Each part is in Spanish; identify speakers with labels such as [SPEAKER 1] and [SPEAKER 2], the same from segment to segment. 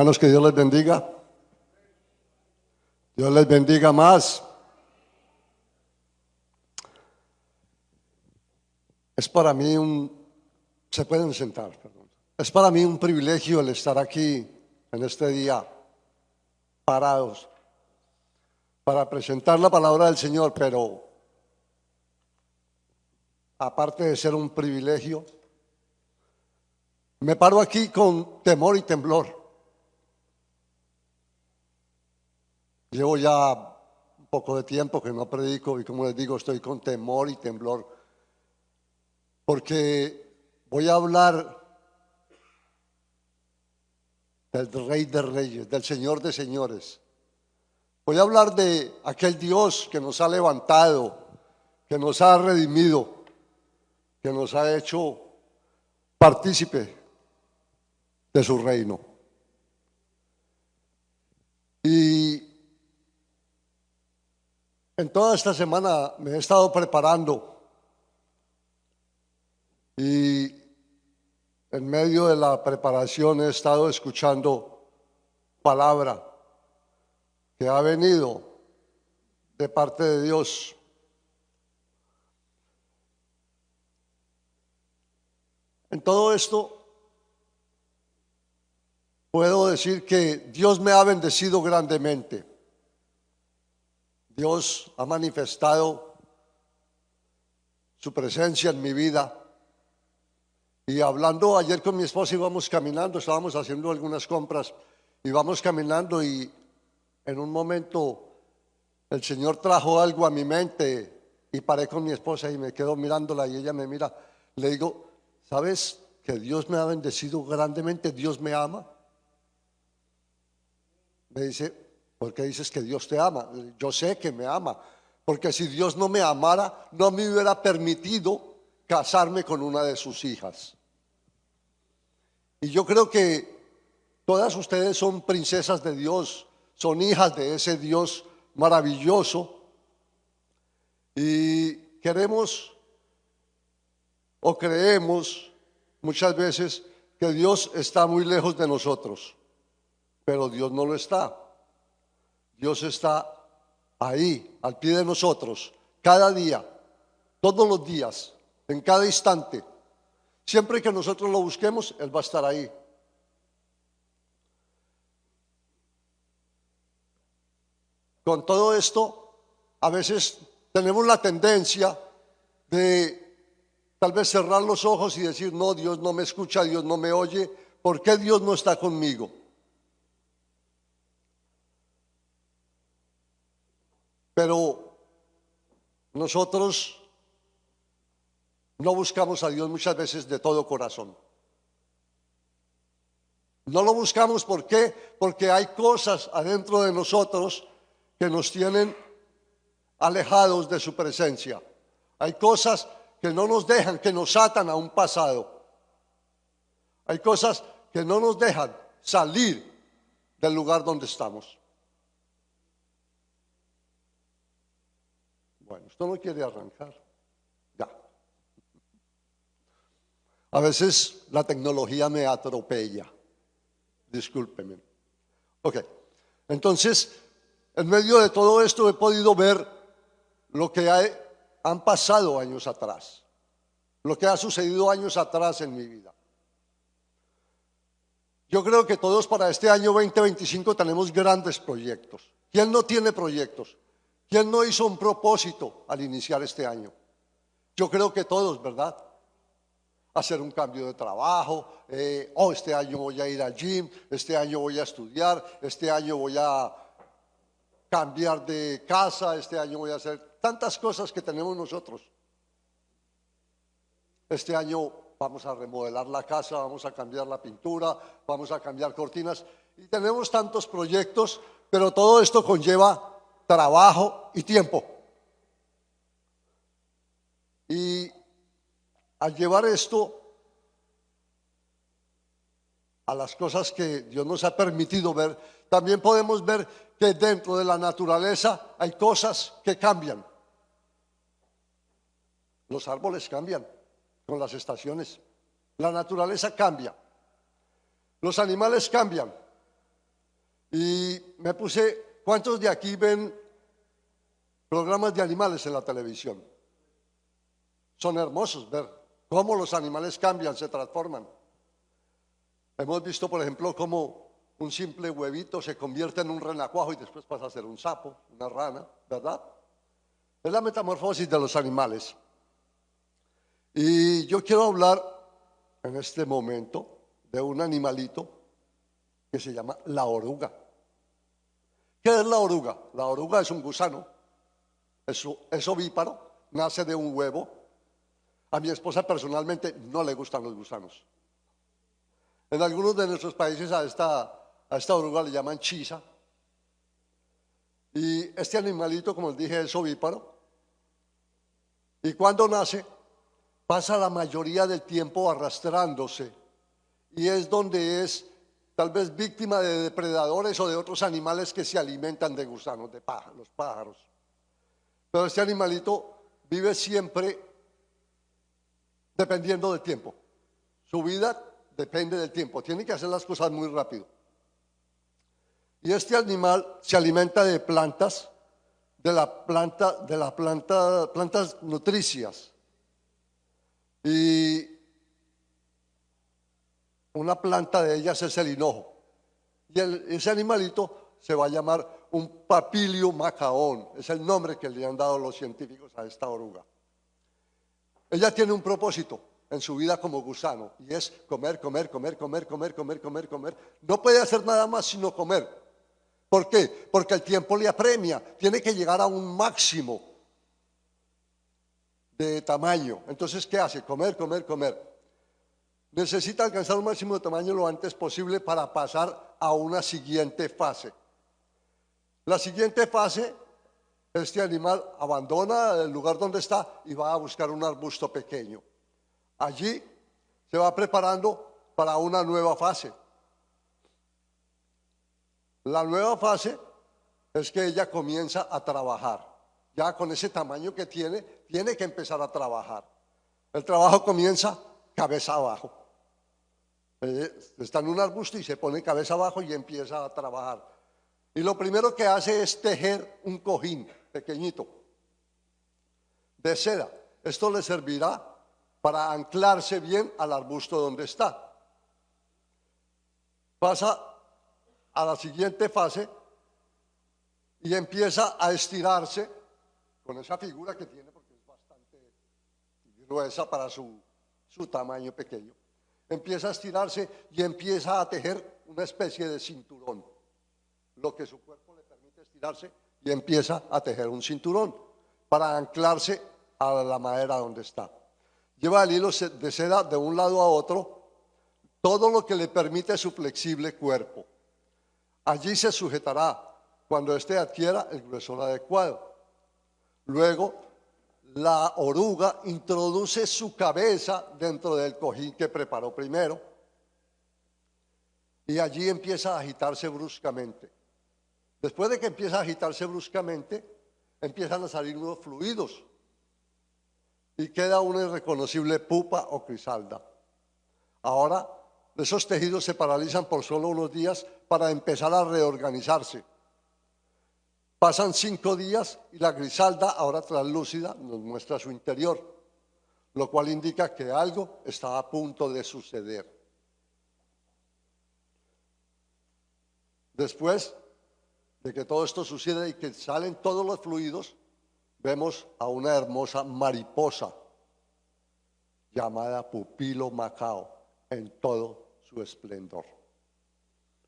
[SPEAKER 1] Hermanos, que Dios les bendiga. Dios les bendiga más. Es para mí se pueden sentar, perdón. Es para mí un privilegio el estar aquí en este día parados para presentar la palabra del Señor, pero aparte de ser un privilegio, me paro aquí con temor y temblor. Llevo ya un poco de tiempo que no predico y, como les digo, estoy con temor y temblor porque voy a hablar del Rey de Reyes, del Señor de Señores. Voy a hablar de aquel Dios que nos ha levantado, que nos ha redimido, que nos ha hecho partícipe de su reino. Y en toda esta semana me he estado preparando y en medio de la preparación he estado escuchando palabra que ha venido de parte de Dios. En todo esto puedo decir que Dios me ha bendecido grandemente. Dios ha manifestado su presencia en mi vida. Y hablando ayer con mi esposa, íbamos caminando, estábamos haciendo algunas compras, íbamos caminando y en un momento el Señor trajo algo a mi mente y paré con mi esposa y me quedo mirándola y ella me mira. Le digo, ¿sabes que Dios me ha bendecido grandemente? Dios me ama. Me dice, ¿por qué dices que Dios te ama? Yo sé que me ama, porque si Dios no me amara, no me hubiera permitido casarme con una de sus hijas. Y yo creo que todas ustedes son princesas de Dios, son hijas de ese Dios maravilloso. Y queremos o creemos muchas veces que Dios está muy lejos de nosotros, pero Dios no lo está. Dios está ahí, al pie de nosotros, cada día, todos los días, en cada instante. Siempre que nosotros lo busquemos, Él va a estar ahí. Con todo esto, a veces tenemos la tendencia de tal vez cerrar los ojos y decir, no, Dios no me escucha, Dios no me oye, ¿por qué Dios no está conmigo? Pero nosotros no buscamos a Dios muchas veces de todo corazón. No lo buscamos, ¿por qué? Porque hay cosas adentro de nosotros que nos tienen alejados de su presencia. Hay cosas que no nos dejan, que nos atan a un pasado. Hay cosas que no nos dejan salir del lugar donde estamos. Bueno, esto no quiere arrancar. Ya. A veces la tecnología me atropella. Discúlpeme. Ok. Entonces, en medio de todo esto he podido ver lo que han pasado años atrás, lo que ha sucedido años atrás en mi vida. Yo creo que todos para este año 2025 tenemos grandes proyectos. ¿Quién no tiene proyectos? ¿Quién no hizo un propósito al iniciar este año? Yo creo que todos, ¿verdad? Hacer un cambio de trabajo, este año voy a ir al gym, este año voy a estudiar, este año voy a cambiar de casa, este año voy a hacer tantas cosas que tenemos nosotros. Este año vamos a remodelar la casa, vamos a cambiar la pintura, vamos a cambiar cortinas y tenemos tantos proyectos, pero todo esto conlleva trabajo y tiempo. Y al llevar esto a las cosas que Dios nos ha permitido ver, también podemos ver que dentro de la naturaleza hay cosas que cambian. Los árboles cambian con las estaciones. La naturaleza cambia. Los animales cambian. Y me puse, ¿cuántos de aquí ven programas de animales en la televisión? Son hermosos ver cómo los animales cambian, se transforman. Hemos visto, por ejemplo, cómo un simple huevito se convierte en un renacuajo y después pasa a ser un sapo, una rana, ¿verdad? Es la metamorfosis de los animales. Y yo quiero hablar en este momento de un animalito que se llama la oruga. ¿Qué es la oruga? La oruga es un gusano, es ovíparo, nace de un huevo. A mi esposa personalmente no le gustan los gusanos. En algunos de nuestros países a esta oruga le llaman chisa. Y este animalito, como les dije, es ovíparo. Y cuando nace, pasa la mayoría del tiempo arrastrándose. Y es donde es tal vez víctima de depredadores o de otros animales que se alimentan de gusanos, de pájaros, los pájaros. Pero este animalito vive siempre dependiendo del tiempo. Su vida depende del tiempo. Tiene que hacer las cosas muy rápido. Y este animal se alimenta de plantas, plantas nutricias. Y una planta de ellas es el hinojo. Y ese animalito se va a llamar un papilio macaón. Es el nombre que le han dado los científicos a esta oruga. Ella tiene un propósito en su vida como gusano y es comer, comer, comer, comer, comer, comer, comer, comer. No puede hacer nada más sino comer. ¿Por qué? Porque el tiempo le apremia. Tiene que llegar a un máximo de tamaño. Entonces, ¿qué hace? Comer, comer, comer. Necesita alcanzar un máximo de tamaño lo antes posible para pasar a una siguiente fase. La siguiente fase, este animal abandona el lugar donde está y va a buscar un arbusto pequeño. Allí se va preparando para una nueva fase. La nueva fase es que ella comienza a trabajar. Ya con ese tamaño que tiene que empezar a trabajar. El trabajo comienza cabeza abajo. Está en un arbusto y se pone cabeza abajo y empieza a trabajar. Y lo primero que hace es tejer un cojín pequeñito de seda. Esto le servirá para anclarse bien al arbusto donde está. Pasa a la siguiente fase y empieza a estirarse con esa figura que tiene porque es bastante gruesa para su tamaño pequeño. Empieza a estirarse y empieza a tejer una especie de cinturón. Lo que su cuerpo le permite estirarse y empieza a tejer un cinturón para anclarse a la madera donde está. Lleva el hilo de seda de un lado a otro, todo lo que le permite su flexible cuerpo. Allí se sujetará cuando éste adquiera el gruesor adecuado. Luego, la oruga introduce su cabeza dentro del cojín que preparó primero y allí empieza a agitarse bruscamente. Después de que empieza a agitarse bruscamente, empiezan a salir unos fluidos y queda una irreconocible pupa o crisalda. Ahora, esos tejidos se paralizan por solo unos días para empezar a reorganizarse. Pasan 5 días y la grisalda, ahora translúcida, nos muestra su interior, lo cual indica que algo está a punto de suceder. Después de que todo esto sucede y que salen todos los fluidos, vemos a una hermosa mariposa llamada pupilo macao en todo su esplendor.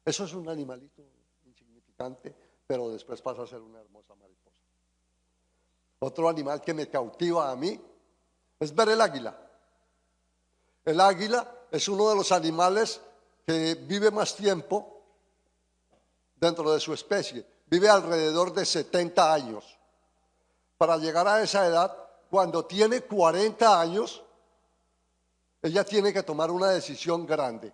[SPEAKER 1] Eso es un animalito insignificante, pero después pasa a ser una hermosa mariposa. Otro animal que me cautiva a mí es ver el águila. El águila es uno de los animales que vive más tiempo dentro de su especie. Vive alrededor de 70 años. Para llegar a esa edad, cuando tiene 40 años, ella tiene que tomar una decisión grande.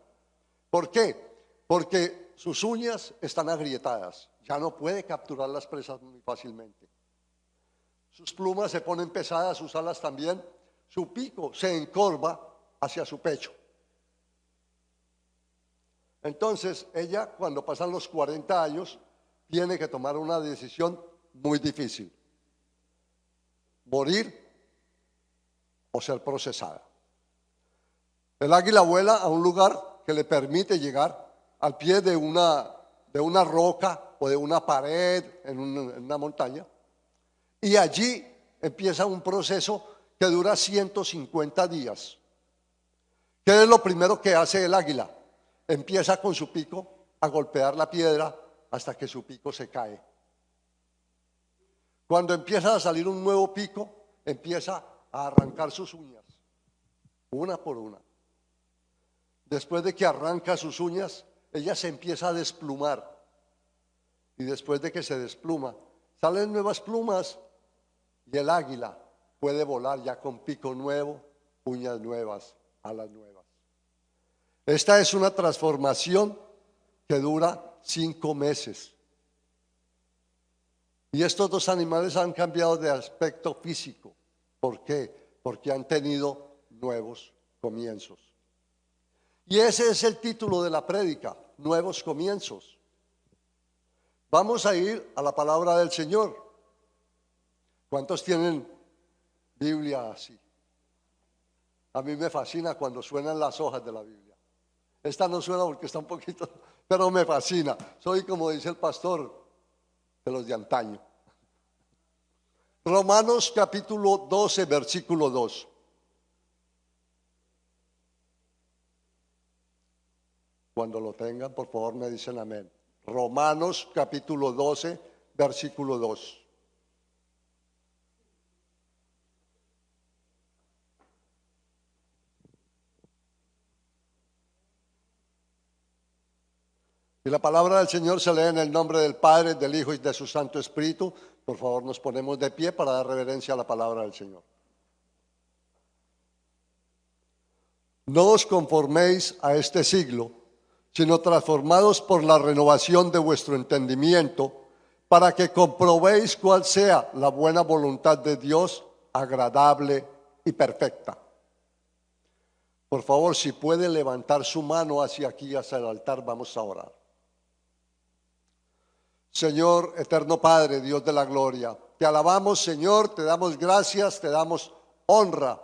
[SPEAKER 1] ¿Por qué? Porque sus uñas están agrietadas. Ya no puede capturar las presas muy fácilmente. Sus plumas se ponen pesadas, sus alas también. Su pico se encorva hacia su pecho. Entonces, ella, cuando pasan los 40 años, tiene que tomar una decisión muy difícil: morir o ser procesada. El águila vuela a un lugar que le permite llegar al pie de una roca o de una pared en una montaña, y allí empieza un proceso que dura 150 días. ¿Qué es lo primero que hace el águila? Empieza con su pico a golpear la piedra hasta que su pico se cae. Cuando empieza a salir un nuevo pico, empieza a arrancar sus uñas, una por una. Después de que arranca sus uñas, ella se empieza a desplumar. Y después de que se despluma, salen nuevas plumas y el águila puede volar ya con pico nuevo, uñas nuevas, alas nuevas. Esta es una transformación que dura 5 meses. Y estos dos animales han cambiado de aspecto físico. ¿Por qué? Porque han tenido nuevos comienzos. Y ese es el título de la prédica: nuevos comienzos. Vamos a ir a la palabra del Señor. ¿Cuántos tienen Biblia así? A mí me fascina cuando suenan las hojas de la Biblia. Esta no suena porque está un poquito, pero me fascina. Soy, como dice el pastor, de los de antaño. Romanos capítulo 12, versículo 2. Cuando lo tengan, por favor, me dicen amén. Romanos capítulo 12, versículo 2. Y la palabra del Señor se lee en el nombre del Padre, del Hijo y de su Santo Espíritu. Por favor, nos ponemos de pie para dar reverencia a la palabra del Señor. No os conforméis a este siglo, sino transformados por la renovación de vuestro entendimiento, para que comprobéis cuál sea la buena voluntad de Dios, agradable y perfecta. Por favor, si puede levantar su mano hacia aquí, hacia el altar, vamos a orar. Señor, eterno Padre, Dios de la gloria, te alabamos, Señor, te damos gracias, te damos honra,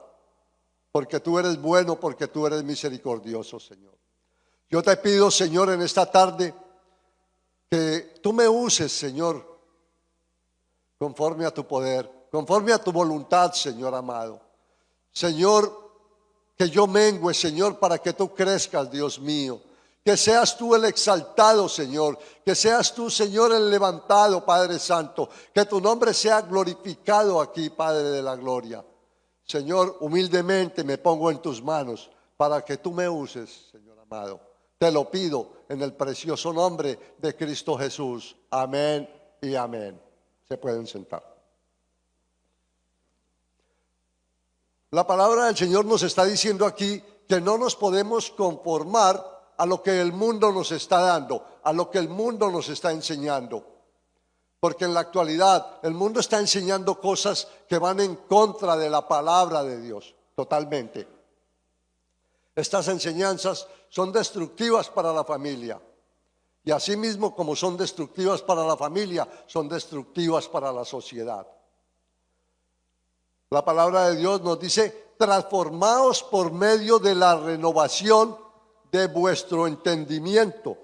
[SPEAKER 1] porque tú eres bueno, porque tú eres misericordioso, Señor. Yo te pido, Señor, en esta tarde, que tú me uses, Señor, conforme a tu poder, conforme a tu voluntad, Señor amado. Señor, que yo mengue, Señor, para que tú crezcas, Dios mío. Que seas tú el exaltado, Señor. Que seas tú, Señor, el levantado, Padre Santo. Que tu nombre sea glorificado aquí, Padre de la gloria. Señor, humildemente me pongo en tus manos para que tú me uses, Señor amado. Te lo pido en el precioso nombre de Cristo Jesús. Amén y amén. Se pueden sentar. La palabra del Señor nos está diciendo aquí que no nos podemos conformar a lo que el mundo nos está dando, a lo que el mundo nos está enseñando. Porque en la actualidad el mundo está enseñando cosas que van en contra de la palabra de Dios, totalmente. Estas enseñanzas son destructivas para la familia. Y asimismo, como son destructivas para la familia, son destructivas para la sociedad. La palabra de Dios nos dice: transformaos por medio de la renovación de vuestro entendimiento.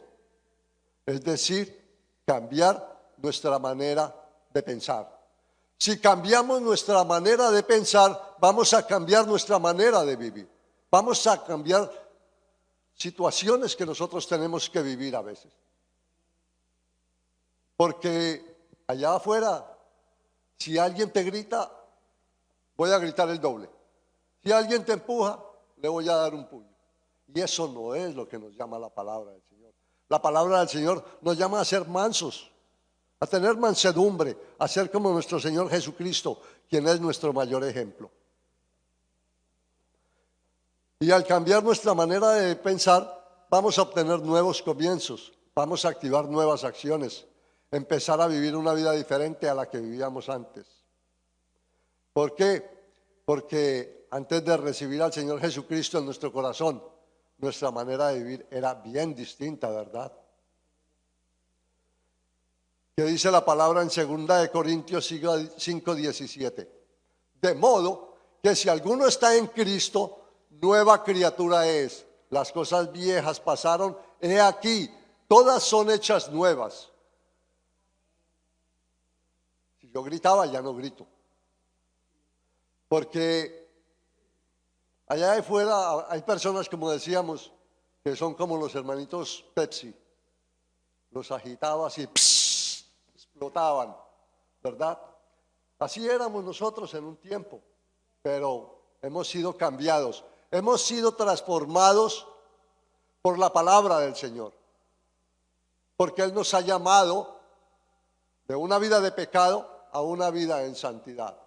[SPEAKER 1] Es decir, cambiar nuestra manera de pensar. Si cambiamos nuestra manera de pensar, vamos a cambiar nuestra manera de vivir. Vamos a cambiar situaciones que nosotros tenemos que vivir a veces. Porque allá afuera, si alguien te grita, voy a gritar el doble. Si alguien te empuja, le voy a dar un puño. Y eso no es lo que nos llama la palabra del Señor. La palabra del Señor nos llama a ser mansos, a tener mansedumbre, a ser como nuestro Señor Jesucristo, quien es nuestro mayor ejemplo. Y al cambiar nuestra manera de pensar, vamos a obtener nuevos comienzos, vamos a activar nuevas acciones, empezar a vivir una vida diferente a la que vivíamos antes. ¿Por qué? Porque antes de recibir al Señor Jesucristo en nuestro corazón, nuestra manera de vivir era bien distinta, ¿verdad? ¿Qué dice la palabra en 2 Corintios 5:17? De modo que si alguno está en Cristo, nueva criatura es. Las cosas viejas pasaron, he aquí, todas son hechas nuevas. Si yo gritaba, ya no grito. Porque allá afuera hay personas, como decíamos, que son como los hermanitos Pepsi. Los agitaba así, pss, explotaban, ¿verdad? Así éramos nosotros en un tiempo, pero hemos sido cambiados, hemos sido transformados por la palabra del Señor, porque Él nos ha llamado de una vida de pecado a una vida en santidad.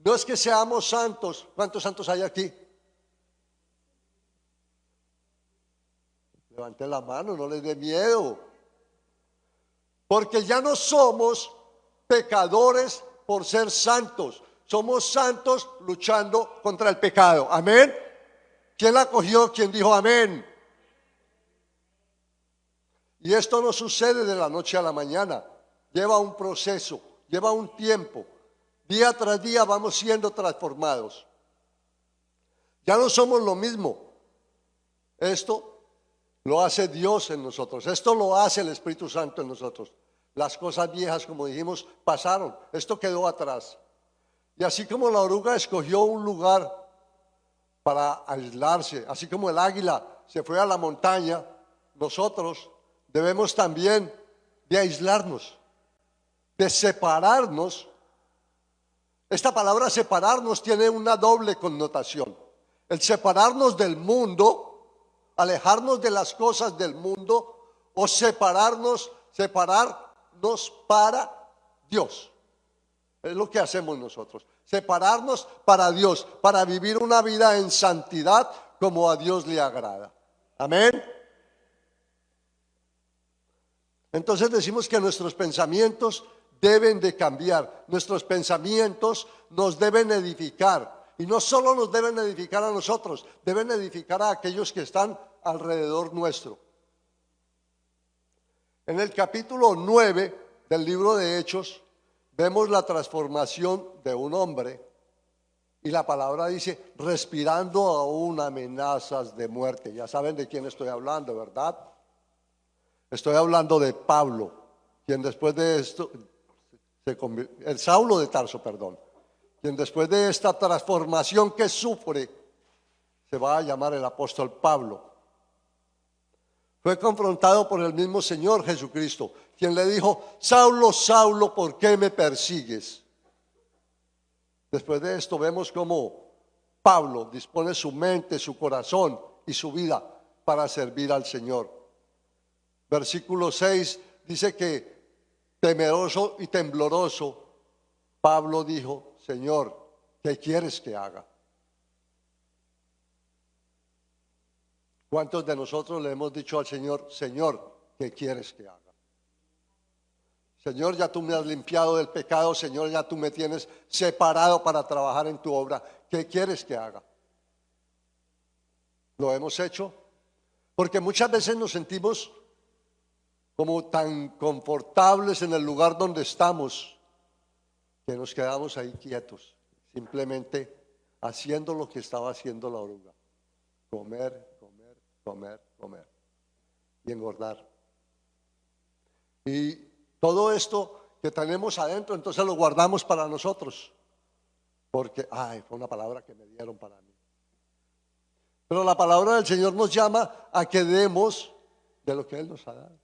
[SPEAKER 1] No es que seamos santos. ¿Cuántos santos hay aquí? Levante la mano, no les dé miedo. Porque ya no somos pecadores por ser santos. Somos santos luchando contra el pecado. Amén. ¿Quién la cogió? ¿Quién dijo amén? Y esto no sucede de la noche a la mañana. Lleva un proceso, lleva un tiempo. Día tras día vamos siendo transformados. Ya no somos lo mismo. Esto lo hace Dios en nosotros. Esto lo hace el Espíritu Santo en nosotros. Las cosas viejas, como dijimos, pasaron. Esto quedó atrás. Y así como la oruga escogió un lugar para aislarse, así como el águila se fue a la montaña, nosotros debemos también de aislarnos, de separarnos. Esta palabra separarnos tiene una doble connotación. El separarnos del mundo, alejarnos de las cosas del mundo, o separarnos para Dios. Es lo que hacemos nosotros. Separarnos para Dios, para vivir una vida en santidad como a Dios le agrada. Amén. Entonces decimos que nuestros pensamientos deben de cambiar. Nuestros pensamientos nos deben edificar. Y no solo nos deben edificar a nosotros, deben edificar a aquellos que están alrededor nuestro. En el capítulo 9 del libro de Hechos vemos la transformación de un hombre. Y la palabra dice, respirando aún amenazas de muerte. Ya saben de quién estoy hablando, ¿verdad? Estoy hablando de Pablo, quien después de esto el Saulo de Tarso, perdón, quien después de esta transformación que sufre, se va a llamar el apóstol Pablo. Fue confrontado por el mismo Señor Jesucristo, quien le dijo, Saulo, Saulo, ¿por qué me persigues? Después de esto vemos cómo Pablo dispone su mente, su corazón y su vida para servir al Señor. Versículo 6 dice que temeroso y tembloroso, Pablo dijo, Señor, ¿qué quieres que haga? ¿Cuántos de nosotros le hemos dicho al Señor, Señor, ¿qué quieres que haga? Señor, ya tú me has limpiado del pecado, Señor, ya tú me tienes separado para trabajar en tu obra. ¿Qué quieres que haga? ¿Lo hemos hecho? Porque muchas veces nos sentimos como tan confortables en el lugar donde estamos, que nos quedamos ahí quietos, simplemente haciendo lo que estaba haciendo la oruga. Comer, comer, comer, comer y engordar. Y todo esto que tenemos adentro, entonces lo guardamos para nosotros. Porque, fue una palabra que me dieron para mí. Pero la palabra del Señor nos llama a que demos de lo que Él nos ha dado.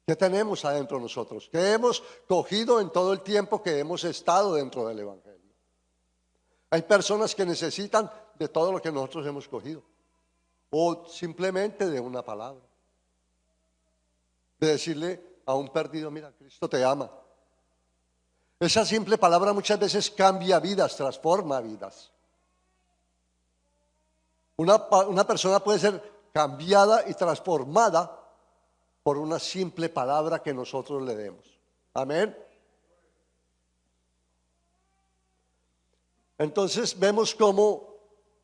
[SPEAKER 1] ¿Qué tenemos adentro nosotros? ¿Qué hemos cogido en todo el tiempo que hemos estado dentro del Evangelio? Hay personas que necesitan de todo lo que nosotros hemos cogido. O simplemente de una palabra. De decirle a un perdido, mira, Cristo te ama. Esa simple palabra muchas veces cambia vidas, transforma vidas. Una persona puede ser cambiada y transformada por una simple palabra que nosotros le demos. Amén. Entonces vemos cómo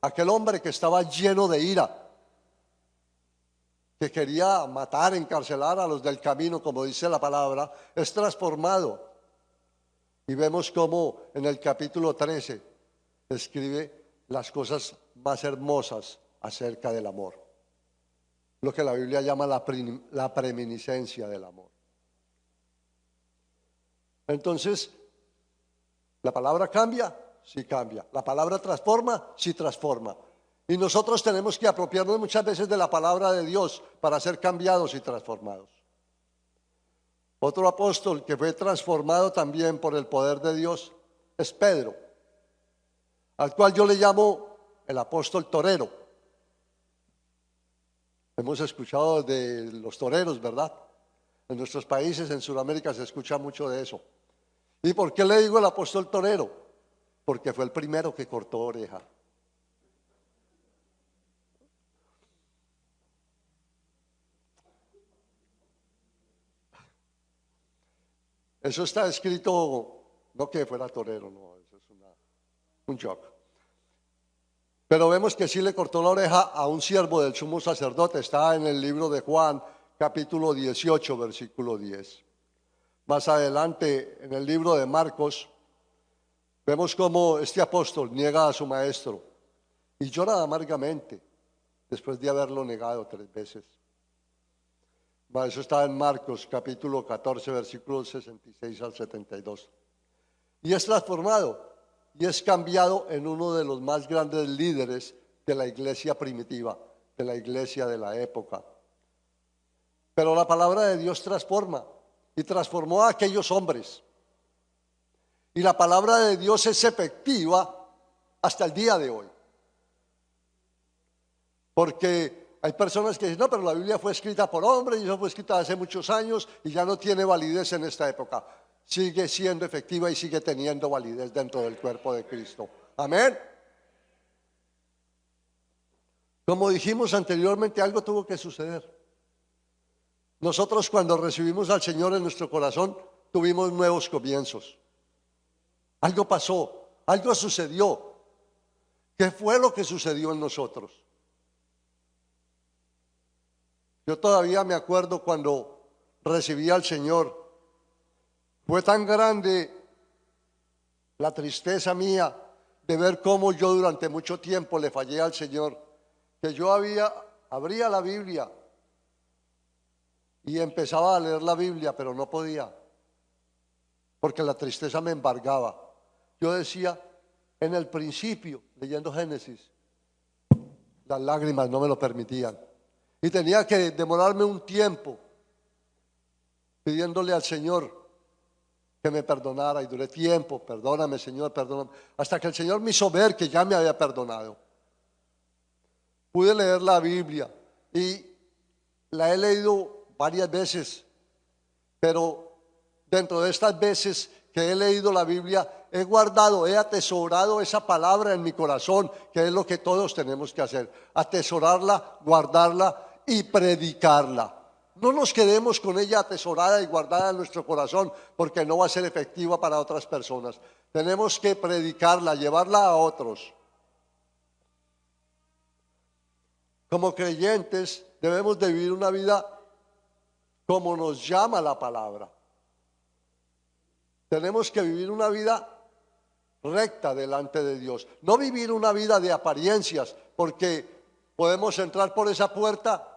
[SPEAKER 1] Aquel hombre que estaba lleno de ira, que quería matar, encarcelar a los del camino, como dice la palabra, es transformado. Y vemos cómo en el capítulo 13 escribe las cosas más hermosas acerca del amor. Lo que la Biblia llama la preeminiscencia del amor. Entonces, ¿la palabra cambia? Sí cambia. ¿La palabra transforma? Sí transforma. Y nosotros tenemos que apropiarnos muchas veces de la palabra de Dios para ser cambiados y transformados. Otro apóstol que fue transformado también por el poder de Dios es Pedro, al cual yo le llamo el apóstol torero. Hemos escuchado de los toreros, ¿verdad? En nuestros países, en Sudamérica, se escucha mucho de eso. ¿Y por qué le digo el apóstol torero? Porque fue el primero que cortó oreja. Eso está escrito, no que fuera torero, no, eso es un joke. Pero vemos que sí le cortó la oreja a un siervo del sumo sacerdote. Está en el libro de Juan, capítulo 18, versículo 10. Más adelante, en el libro de Marcos, vemos cómo este apóstol niega a su maestro y llora amargamente después de haberlo negado 3 veces. Eso está en Marcos, capítulo 14, versículos 66 al 72. Y es transformado y es cambiado en uno de los más grandes líderes de la iglesia primitiva, de la iglesia de la época. Pero la palabra de Dios transforma y transformó a aquellos hombres. Y la palabra de Dios es efectiva hasta el día de hoy. Porque hay personas que dicen, no, pero la Biblia fue escrita por hombres y eso fue escrita hace muchos años y ya no tiene validez en esta época. Sigue siendo efectiva y sigue teniendo validez dentro del cuerpo de Cristo. Amén. Como dijimos anteriormente, algo tuvo que suceder. Nosotros cuando recibimos al Señor en nuestro corazón, tuvimos nuevos comienzos. Algo pasó, algo sucedió. ¿Qué fue lo que sucedió en nosotros? Yo todavía me acuerdo cuando recibí al Señor. Fue tan grande la tristeza mía de ver cómo yo durante mucho tiempo le fallé al Señor, que yo abría la Biblia y empezaba a leer la Biblia, pero no podía, porque la tristeza me embargaba. Yo decía, en el principio, leyendo Génesis, las lágrimas no me lo permitían. Y tenía que demorarme un tiempo pidiéndole al Señor que me perdonara, y duré tiempo, perdóname Señor, perdóname, hasta que el Señor me hizo ver que ya me había perdonado. Pude leer la Biblia y la he leído varias veces, pero dentro de estas veces que he leído la Biblia, he guardado, he atesorado esa palabra en mi corazón, que es lo que todos tenemos que hacer, atesorarla, guardarla y predicarla. No nos quedemos con ella atesorada y guardada en nuestro corazón, porque no va a ser efectiva para otras personas. Tenemos que predicarla, llevarla a otros. Como creyentes debemos de vivir una vida como nos llama la palabra. Tenemos que vivir una vida recta delante de Dios. No vivir una vida de apariencias, porque podemos entrar por esa puerta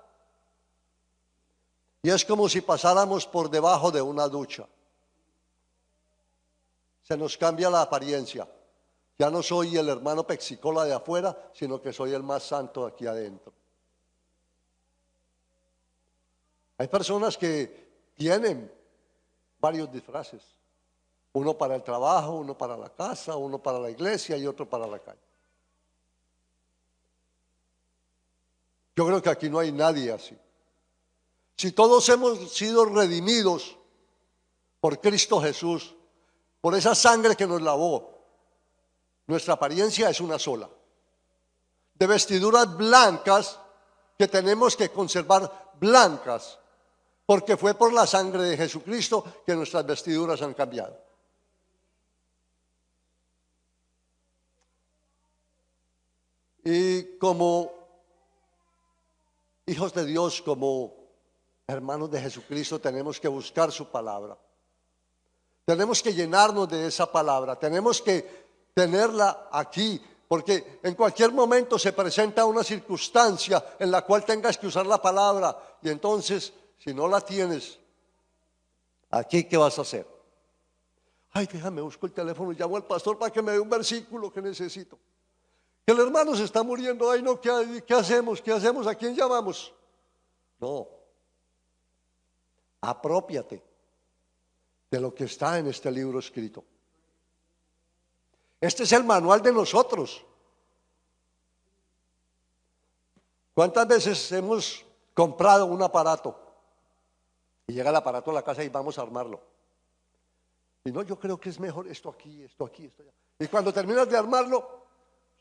[SPEAKER 1] y es como si pasáramos por debajo de una ducha. Se nos cambia la apariencia. Ya no soy el hermano Pexicola de afuera, sino que soy el más santo aquí adentro. Hay personas que tienen varios disfraces. Uno para el trabajo, uno para la casa, uno para la iglesia y otro para la calle. Yo creo que aquí no hay nadie así. Si todos hemos sido redimidos por Cristo Jesús, por esa sangre que nos lavó, nuestra apariencia es una sola. De vestiduras blancas que tenemos que conservar blancas, porque fue por la sangre de Jesucristo que nuestras vestiduras han cambiado. Y como hijos de Dios, como hermanos de Jesucristo, tenemos que buscar su palabra. Tenemos que llenarnos de esa palabra. Tenemos que tenerla aquí, porque en cualquier momento se presenta una circunstancia en la cual tengas que usar la palabra. Y entonces, si no la tienes aquí, ¿qué vas a hacer? Ay, déjame, busco el teléfono y llamo al pastor para que me dé un versículo que necesito. Que el hermano se está muriendo. Ay, no, ¿qué hacemos? ¿Qué hacemos? ¿A quién llamamos? No. Aprópiate de lo que está en este libro escrito. Este es el manual de nosotros. ¿Cuántas veces hemos comprado un aparato y llega el aparato a la casa y vamos a armarlo? Y no, yo creo que es mejor esto aquí, esto aquí, esto allá. Y cuando terminas de armarlo,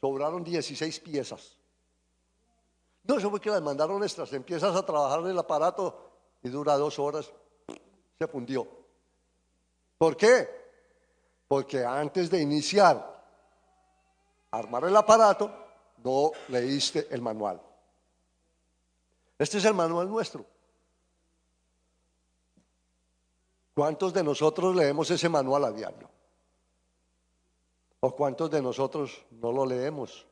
[SPEAKER 1] sobraron 16 piezas. No, eso fue que las mandaron extras. Empiezas a trabajar en el aparato y dura 2 horas, se fundió. ¿Por qué? Porque antes de iniciar a armar el aparato, no leíste el manual. Este es el manual nuestro. ¿Cuántos de nosotros leemos ese manual a diario? ¿O cuántos de nosotros no lo leemos?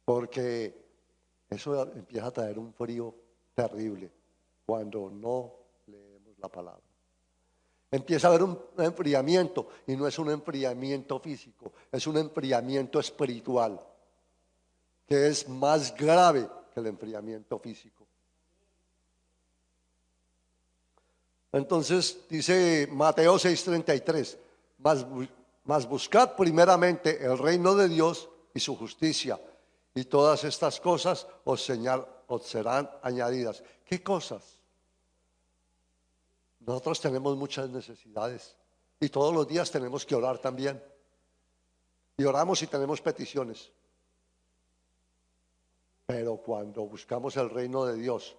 [SPEAKER 1] Porque eso empieza a traer un frío terrible cuando no leemos la palabra. Empieza a haber un enfriamiento, y no es un enfriamiento físico, es un enfriamiento espiritual, que es más grave que el enfriamiento físico. Entonces dice Mateo 6:33, mas buscad primeramente el reino de Dios y su justicia, y todas estas cosas os serán añadidas. ¿Qué cosas? Nosotros tenemos muchas necesidades y todos los días tenemos que orar también. Y oramos y tenemos peticiones. Pero cuando buscamos el reino de Dios,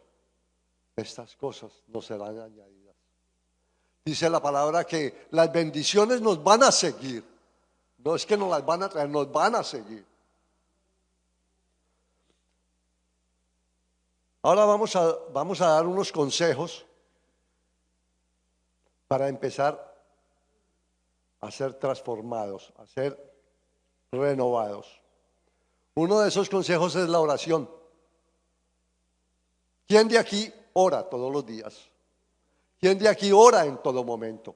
[SPEAKER 1] estas cosas nos serán añadidas. Dice la palabra que las bendiciones nos van a seguir. No es que nos las van a traer, nos van a seguir. Ahora vamos a dar unos consejos para empezar a ser transformados, a ser renovados. Uno de esos consejos es la oración. ¿Quién de aquí ora todos los días? ¿Quién de aquí ora en todo momento?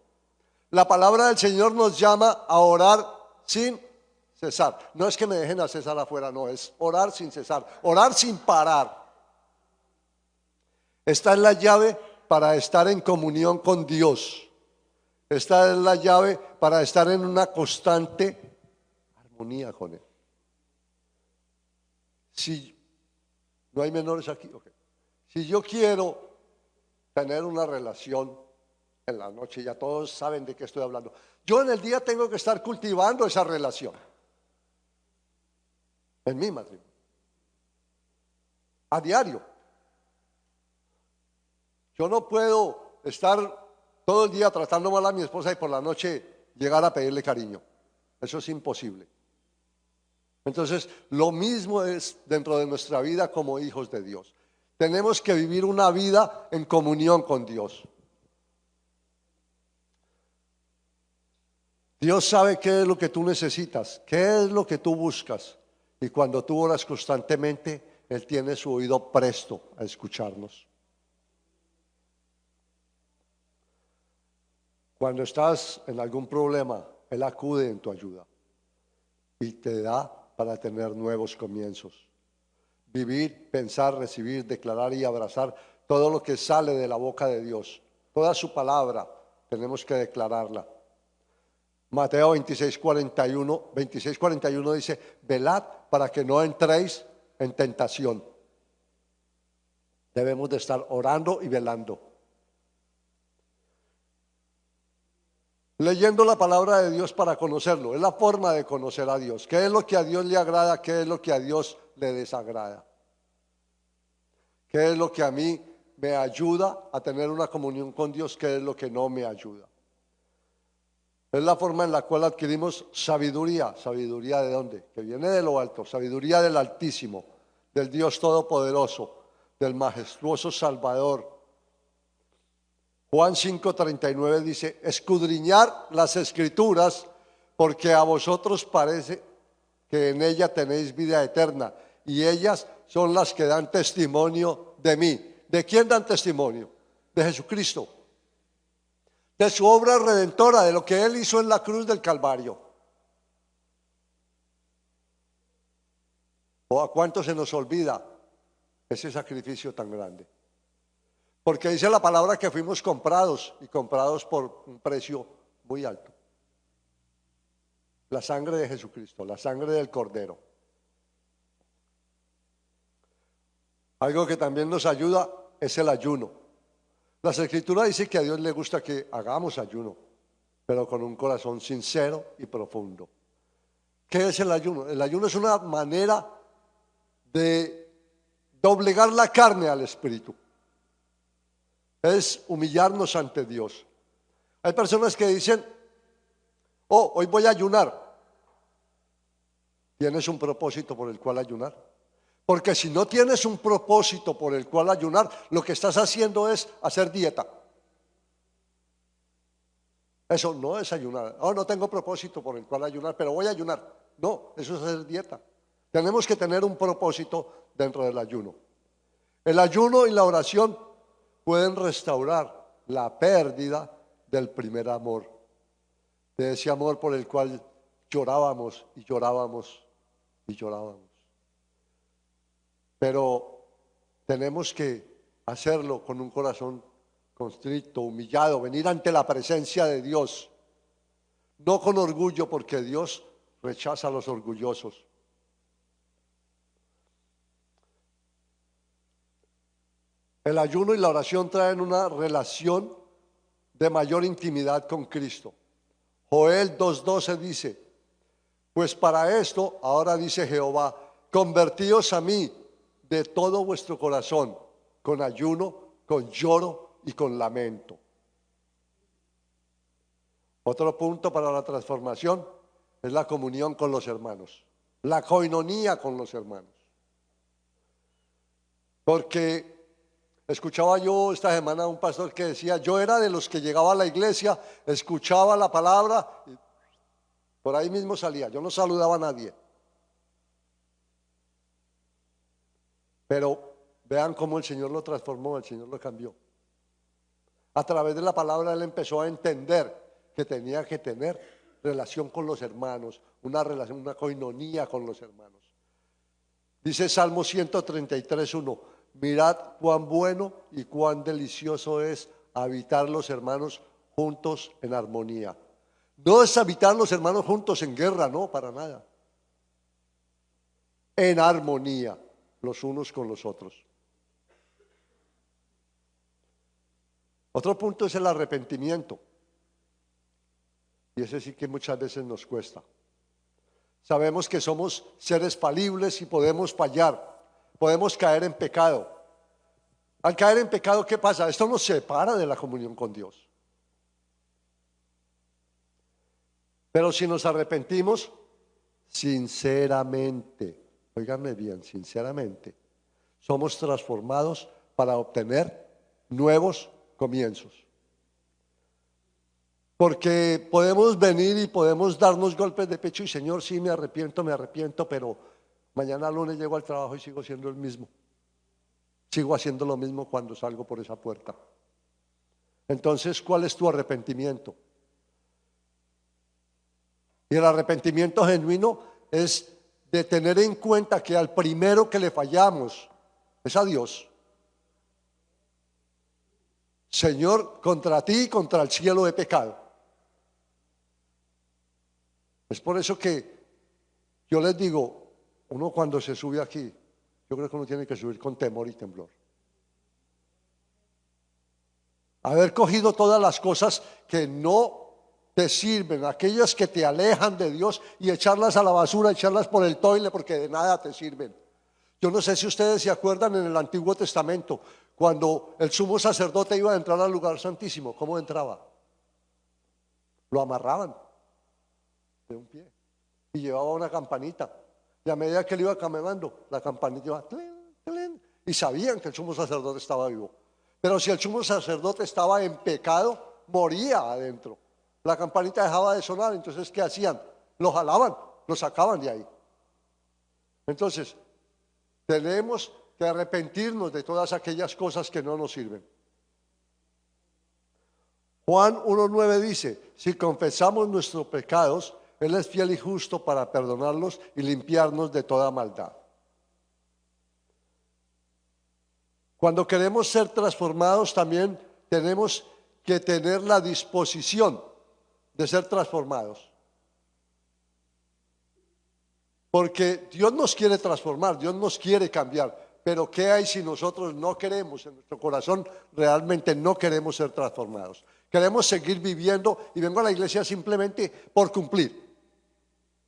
[SPEAKER 1] La palabra del Señor nos llama a orar sin cesar. No es que me dejen a cesar afuera, no, es orar sin cesar, orar sin parar. Esta es la llave para estar en comunión con Dios. Esta es la llave para estar en una constante armonía con Él. Si no hay menores aquí, okay. Si yo quiero tener una relación en la noche, ya todos saben de qué estoy hablando. Yo en el día tengo que estar cultivando esa relación en mi matrimonio, a diario. Yo no puedo estar todo el día tratando mal a mi esposa y por la noche llegar a pedirle cariño. Eso es imposible. Entonces, lo mismo es dentro de nuestra vida como hijos de Dios. Tenemos que vivir una vida en comunión con Dios. Dios sabe qué es lo que tú necesitas, qué es lo que tú buscas. Y cuando tú oras constantemente, Él tiene su oído presto a escucharnos. Cuando estás en algún problema, Él acude en tu ayuda y te da para tener nuevos comienzos. Vivir, pensar, recibir, declarar y abrazar todo lo que sale de la boca de Dios. Toda su palabra tenemos que declararla. Mateo 26:41 dice, velad para que no entréis en tentación. Debemos de estar orando y velando. Leyendo la palabra de Dios para conocerlo. Es la forma de conocer a Dios. ¿Qué es lo que a Dios le agrada? ¿Qué es lo que a Dios le desagrada? ¿Qué es lo que a mí me ayuda a tener una comunión con Dios? ¿Qué es lo que no me ayuda? Es la forma en la cual adquirimos sabiduría. ¿Sabiduría de dónde? Que viene de lo alto. Sabiduría del Altísimo, del Dios Todopoderoso, del majestuoso Salvador. Juan 5:39 dice: escudriñar las Escrituras, porque a vosotros parece que en ella tenéis vida eterna, y ellas son las que dan testimonio de mí. ¿De quién dan testimonio? De Jesucristo, de su obra redentora, de lo que Él hizo en la cruz del Calvario. ¿O a cuánto se nos olvida ese sacrificio tan grande? Porque dice la palabra que fuimos comprados, y comprados por un precio muy alto. La sangre de Jesucristo, la sangre del Cordero. Algo que también nos ayuda es el ayuno. Las Escrituras dicen que a Dios le gusta que hagamos ayuno, pero con un corazón sincero y profundo. ¿Qué es el ayuno? El ayuno es una manera de doblegar la carne al espíritu. Es humillarnos ante Dios. Hay personas que dicen: oh, hoy voy a ayunar. ¿Tienes un propósito por el cual ayunar? Porque si no tienes un propósito por el cual ayunar, lo que estás haciendo es hacer dieta. Eso no es ayunar. Oh, no tengo propósito por el cual ayunar, pero voy a ayunar. No, eso es hacer dieta. Tenemos que tener un propósito dentro del ayuno. El ayuno y la oración pueden restaurar la pérdida del primer amor, de ese amor por el cual llorábamos y llorábamos y llorábamos. Pero tenemos que hacerlo con un corazón constricto, humillado, venir ante la presencia de Dios, no con orgullo, porque Dios rechaza a los orgullosos. El ayuno y la oración traen una relación de mayor intimidad con Cristo. Joel 2:12 dice: pues para esto, ahora dice Jehová, convertíos a mí de todo vuestro corazón, con ayuno, con lloro y con lamento. Otro punto para la transformación es la comunión con los hermanos, la coinonía con los hermanos. Porque escuchaba yo esta semana a un pastor que decía: yo era de los que llegaba a la iglesia, escuchaba la palabra y por ahí mismo salía, yo no saludaba a nadie. Pero vean cómo el Señor lo transformó, el Señor lo cambió. A través de la palabra Él empezó a entender que tenía que tener relación con los hermanos, una relación, una coinonía con los hermanos. Dice Salmo 133:1: mirad cuán bueno y cuán delicioso es habitar los hermanos juntos en armonía. No es habitar los hermanos juntos en guerra, no, para nada. En armonía, los unos con los otros. Otro punto es el arrepentimiento. Y ese sí que muchas veces nos cuesta. Sabemos que somos seres falibles y podemos fallar, podemos caer en pecado. Al caer en pecado, ¿qué pasa? Esto nos separa de la comunión con Dios. Pero si nos arrepentimos sinceramente, óiganme bien, sinceramente, somos transformados para obtener nuevos comienzos. Porque podemos venir y podemos darnos golpes de pecho y: Señor, sí, me arrepiento, pero mañana lunes llego al trabajo y sigo siendo el mismo. Sigo haciendo lo mismo cuando salgo por esa puerta. Entonces, ¿cuál es tu arrepentimiento? Y el arrepentimiento genuino es de tener en cuenta que al primero que le fallamos es a Dios. Señor, contra ti y contra el cielo he pecado. Es por eso que yo les digo, uno cuando se sube aquí, yo creo que uno tiene que subir con temor y temblor. Haber cogido todas las cosas que no te sirven, aquellas que te alejan de Dios, y echarlas a la basura, echarlas por el toile, porque de nada te sirven. Yo no sé si ustedes se acuerdan en el Antiguo Testamento, cuando el sumo sacerdote iba a entrar al lugar santísimo, ¿cómo entraba? Lo amarraban. de un pie. Y llevaba una campanita. Y a medida que él iba caminando, la campanita iba tlin, tlin, y sabían que el sumo sacerdote estaba vivo. Pero si el sumo sacerdote estaba en pecado, moría adentro. La campanita dejaba de sonar, entonces ¿qué hacían? Lo jalaban, lo sacaban de ahí. Entonces, tenemos que arrepentirnos de todas aquellas cosas que no nos sirven. Juan 1:9 dice, si confesamos nuestros pecados, Él es fiel y justo para perdonarlos y limpiarnos de toda maldad. Cuando queremos ser transformados, también tenemos que tener la disposición de ser transformados. Porque Dios nos quiere transformar, Dios nos quiere cambiar. Pero ¿qué hay si nosotros no queremos, en nuestro corazón realmente no queremos ser transformados? Queremos seguir viviendo y vengo a la iglesia simplemente por cumplir,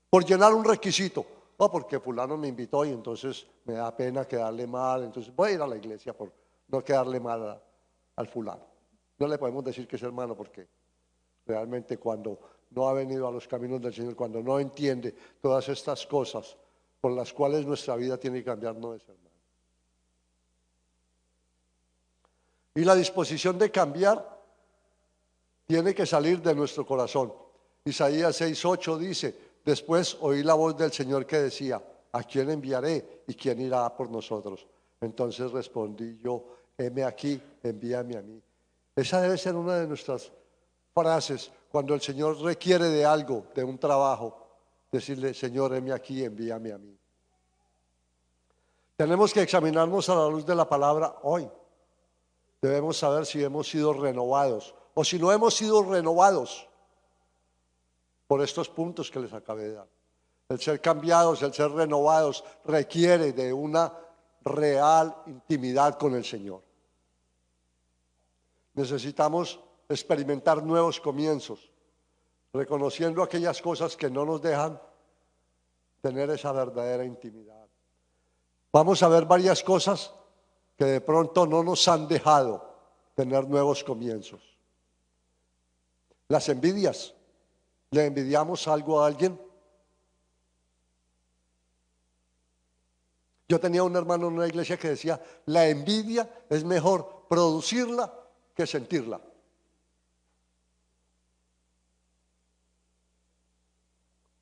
[SPEAKER 1] por llenar un requisito. No, porque fulano me invitó y entonces me da pena quedarle mal, entonces voy a ir a la iglesia por no quedarle mal al fulano. No le podemos decir que es hermano porque realmente cuando no ha venido a los caminos del Señor, cuando no entiende todas estas cosas por las cuales nuestra vida tiene que cambiar, no es hermano. Y la disposición de cambiar tiene que salir de nuestro corazón. Isaías 6:8 dice, después oí la voz del Señor que decía, ¿a quién enviaré y quién irá por nosotros? Entonces respondí yo, heme aquí, envíame a mí. Esa debe ser una de nuestras frases cuando el Señor requiere de algo, de un trabajo, decirle, Señor, heme aquí, envíame a mí. Tenemos que examinarnos a la luz de la palabra hoy. Debemos saber si hemos sido renovados o si no hemos sido renovados por estos puntos que les acabé de dar. El ser cambiados, el ser renovados requiere de una real intimidad con el Señor. Necesitamos experimentar nuevos comienzos, reconociendo aquellas cosas que no nos dejan tener esa verdadera intimidad. Vamos a ver varias cosas que de pronto no nos han dejado tener nuevos comienzos. Las envidias. ¿Le envidiamos algo a alguien? Yo tenía un hermano en una iglesia que decía, la envidia es mejor producirla que sentirla.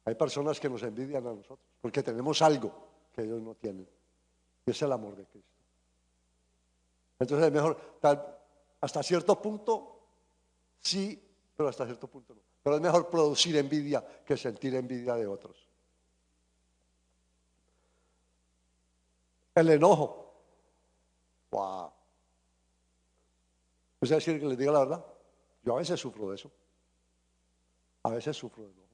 [SPEAKER 1] Hay personas que nos envidian a nosotros porque tenemos algo que ellos no tienen. Y es el amor de Cristo. Entonces es mejor, hasta cierto punto, sí, pero hasta cierto punto no. Pero es mejor producir envidia que sentir envidia de otros. El enojo. Wow. ¿Es decir, que les diga la verdad? Yo a veces sufro de eso. A veces sufro de enojo.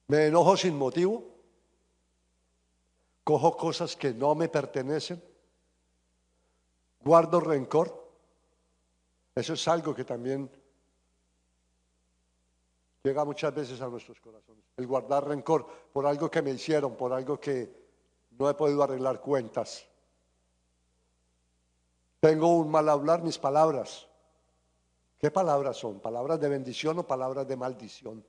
[SPEAKER 1] Me enojo sin motivo. Cojo cosas que no me pertenecen. Guardo rencor. Eso es algo que también llega muchas veces a nuestros corazones. El guardar rencor por algo que me hicieron, por algo que no he podido arreglar cuentas. Tengo un mal hablar, mis palabras. ¿Qué palabras son? ¿Palabras de bendición o palabras de maldición?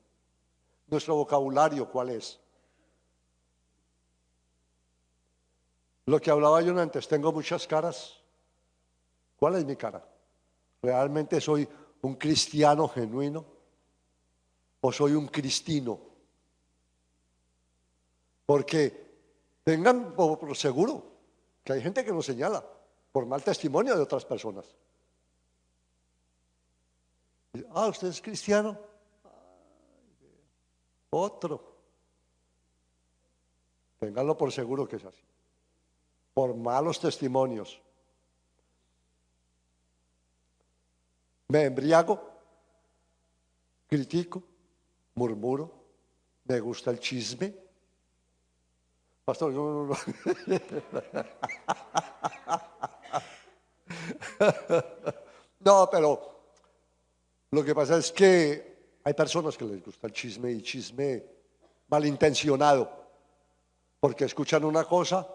[SPEAKER 1] Nuestro vocabulario, ¿cuál es? Lo que hablaba yo antes, tengo muchas caras. ¿Cuál es mi cara? ¿Realmente soy un cristiano genuino? ¿O soy un cristino? Porque tengan por seguro que hay gente que nos señala por mal testimonio de otras personas. ¿Usted es cristiano? Otro. Ténganlo por seguro que es así. Por malos testimonios. Me embriago, critico, murmuro, me gusta el chisme. Pastor, no. No, pero lo que pasa es que hay personas que les gusta el chisme y chisme malintencionado, porque escuchan una cosa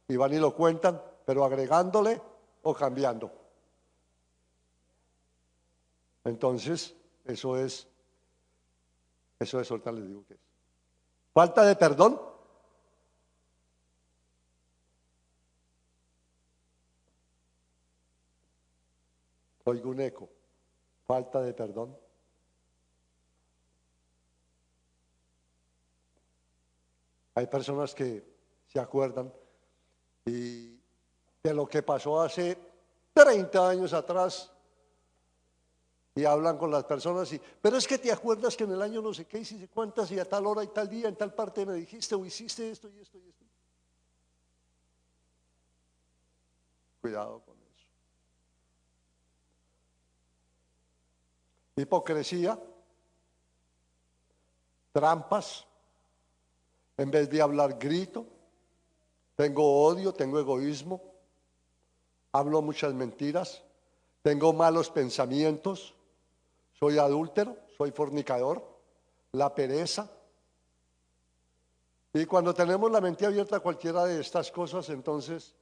[SPEAKER 1] y van y lo cuentan, pero agregándole o cambiando. Entonces, eso es, ahorita les digo qué es. Falta de perdón. Oigo un eco. Falta de perdón. Hay personas que se acuerdan y de lo que pasó hace 30 años atrás y hablan con las personas pero es que te acuerdas que en el año no sé qué hiciste cuántas y a tal hora y tal día en tal parte me dijiste o hiciste esto y esto y esto. Cuidado con eso. Hipocresía, trampas, en vez de hablar grito, tengo odio, tengo egoísmo, hablo muchas mentiras, tengo malos pensamientos, soy adúltero, soy fornicador, la pereza. Y cuando tenemos la mente abierta a cualquiera de estas cosas, entonces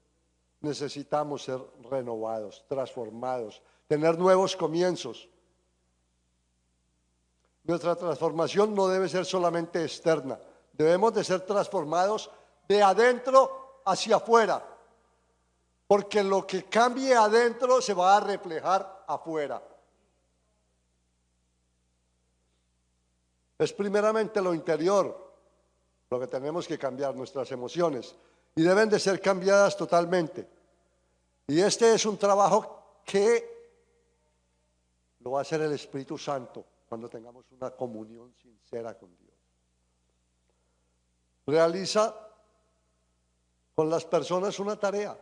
[SPEAKER 1] necesitamos ser renovados, transformados, tener nuevos comienzos. Nuestra transformación no debe ser solamente externa, debemos de ser transformados de adentro hacia afuera, porque lo que cambie adentro se va a reflejar afuera. Es primeramente lo interior lo que tenemos que cambiar, nuestras emociones, y deben de ser cambiadas totalmente. Y este es un trabajo que lo va a hacer el Espíritu Santo cuando tengamos una comunión sincera con Dios. Realiza con las personas una tarea.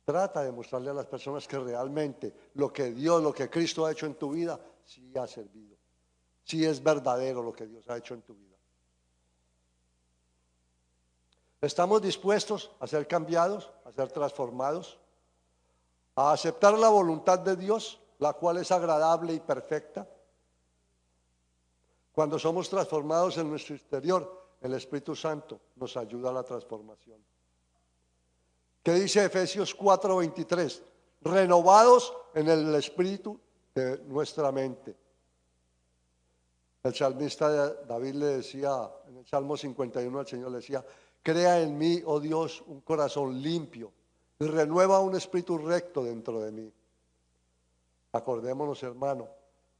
[SPEAKER 1] Trata de mostrarle a las personas que realmente lo que Dios, lo que Cristo ha hecho en tu vida, sí ha servido. Sí es verdadero lo que Dios ha hecho en tu vida. ¿Estamos dispuestos a ser cambiados, a ser transformados, a aceptar la voluntad de Dios, la cual es agradable y perfecta? Cuando somos transformados en nuestro exterior, el Espíritu Santo nos ayuda a la transformación. ¿Qué dice Efesios 4:23? Renovados en el espíritu de nuestra mente. El salmista David le decía en el Salmo 51 al Señor, le decía: crea en mí, oh Dios, un corazón limpio y renueva un espíritu recto dentro de mí. Acordémonos, hermano,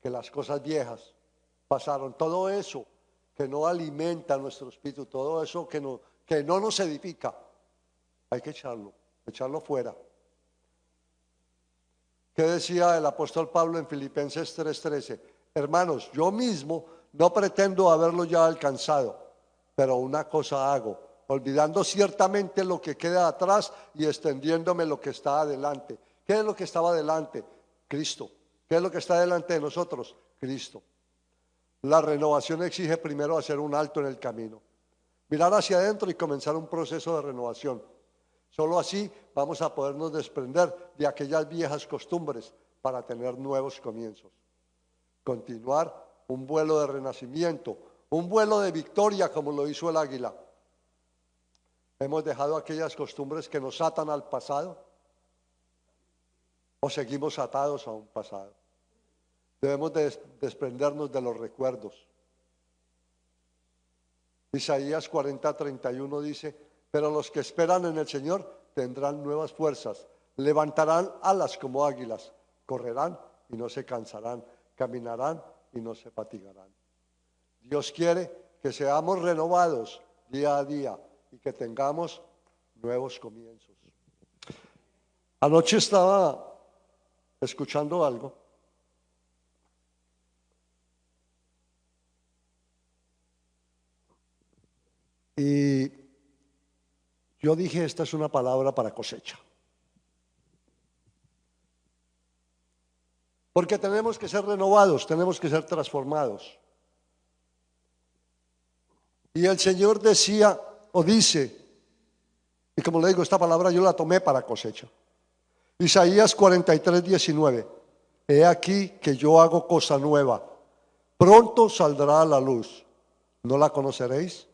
[SPEAKER 1] que las cosas viejas pasaron. Todo eso que no alimenta nuestro espíritu, todo eso que no nos edifica, hay que echarlo fuera. ¿Qué decía el apóstol Pablo en Filipenses 3:13? Hermanos, yo mismo no pretendo haberlo ya alcanzado, pero una cosa hago, olvidando ciertamente lo que queda atrás y extendiéndome lo que está adelante. ¿Qué es lo que estaba adelante? Cristo. ¿Qué es lo que está delante de nosotros? Cristo. La renovación exige primero hacer un alto en el camino, mirar hacia adentro y comenzar un proceso de renovación. Solo así vamos a podernos desprender de aquellas viejas costumbres para tener nuevos comienzos. Continuar un vuelo de renacimiento, un vuelo de victoria como lo hizo el águila. ¿Hemos dejado aquellas costumbres que nos atan al pasado? ¿O seguimos atados a un pasado? Debemos desprendernos de los recuerdos. Isaías 40:31 dice: pero los que esperan en el Señor tendrán nuevas fuerzas, levantarán alas como águilas, correrán y no se cansarán, caminarán y no se fatigarán. Dios quiere que seamos renovados día a día y que tengamos nuevos comienzos. Anoche estaba escuchando algo y yo dije: esta es una palabra para cosecha. Porque tenemos que ser renovados, tenemos que ser transformados. Y el Señor decía o dice, y como le digo, esta palabra yo la tomé para cosecha. Isaías 43:19. He aquí que yo hago cosa nueva, pronto saldrá a la luz, ¿no la conoceréis?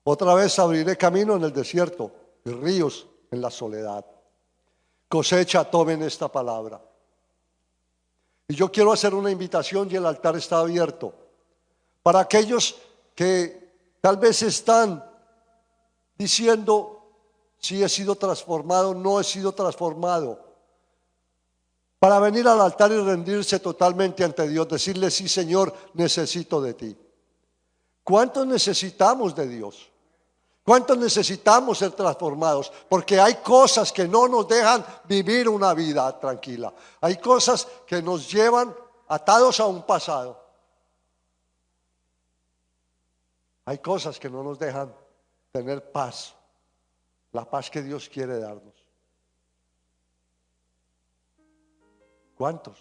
[SPEAKER 1] Otra vez abriré camino en el desierto y ríos en la soledad. Cosecha, tomen esta palabra. Y yo quiero hacer una invitación y el altar está abierto para aquellos que tal vez están diciendo si he sido transformado, no he sido transformado, para venir al altar y rendirse totalmente ante Dios, decirle: sí, Señor, necesito de ti. ¿Cuántos necesitamos de Dios? ¿Cuántos necesitamos ser transformados? Porque hay cosas que no nos dejan vivir una vida tranquila. Hay cosas que nos llevan atados a un pasado. Hay cosas que no nos dejan tener paz, la paz que Dios quiere darnos. ¿Cuántos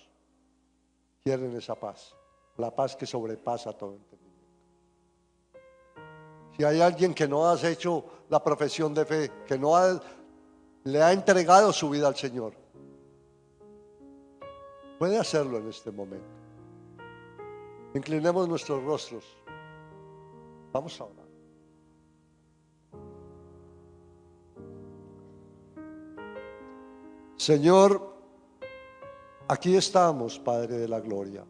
[SPEAKER 1] quieren esa paz? La paz que sobrepasa todo entendimiento. Si hay alguien que no ha hecho la profesión de fe, que no le ha entregado su vida al Señor, puede hacerlo en este momento. Inclinemos nuestros rostros. Vamos a orar. Señor, aquí estamos, Padre de la gloria,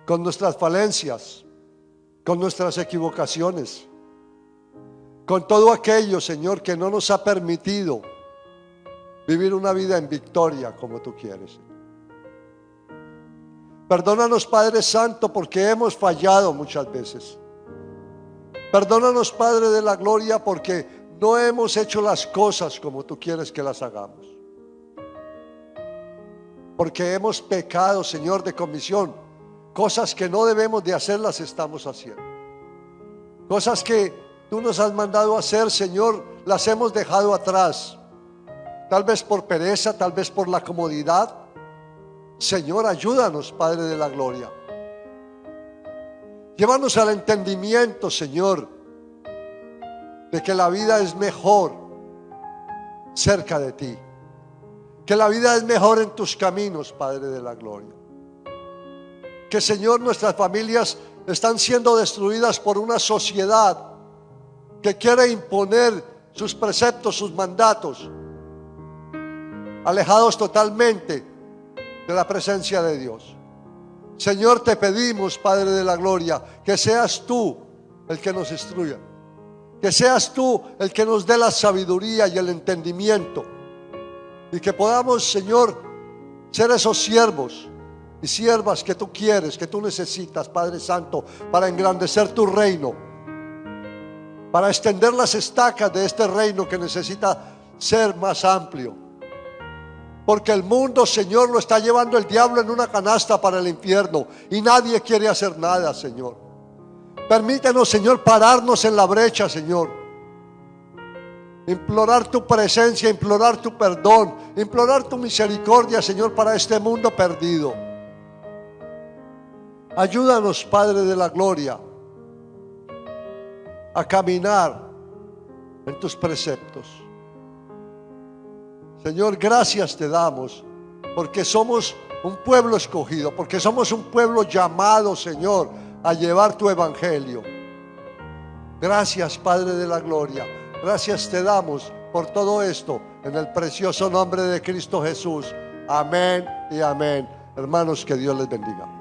[SPEAKER 1] con nuestras falencias, con nuestras equivocaciones, con todo aquello, Señor, que no nos ha permitido vivir una vida en victoria como tú quieres, Señor. Perdónanos, Padre Santo, porque hemos fallado muchas veces. Perdónanos, Padre de la gloria, porque no hemos hecho las cosas como tú quieres que las hagamos. Porque hemos pecado, Señor, de comisión. Cosas que no debemos de hacer las estamos haciendo. Cosas que tú nos has mandado hacer, Señor, las hemos dejado atrás. Tal vez por pereza, tal vez por la comodidad. Señor, ayúdanos, Padre de la gloria. Llévanos al entendimiento, Señor, de que la vida es mejor cerca de ti. Que la vida es mejor en tus caminos, Padre de la gloria. Que, Señor, nuestras familias están siendo destruidas por una sociedad que quiere imponer sus preceptos, sus mandatos, alejados totalmente de la presencia de Dios. Señor, te pedimos, Padre de la gloria, que seas tú el que nos instruya, que seas tú el que nos dé la sabiduría y el entendimiento, y que podamos, Señor, ser esos siervos y siervas que tú quieres, que tú necesitas, Padre Santo, para engrandecer tu reino, para extender las estacas de este reino que necesita ser más amplio. Porque el mundo, Señor, lo está llevando el diablo en una canasta para el infierno y nadie quiere hacer nada, Señor. Permítenos, Señor, pararnos en la brecha, Señor. Implorar tu presencia, implorar tu perdón, implorar tu misericordia, Señor, para este mundo perdido. Ayúdanos, Padre de la gloria, a caminar en tus preceptos. Señor, gracias te damos, porque somos un pueblo escogido, porque somos un pueblo llamado, Señor, a llevar tu evangelio. Gracias, Padre de la gloria. Gracias te damos por todo esto, en el precioso nombre de Cristo Jesús. Amén y amén. Hermanos, que Dios les bendiga.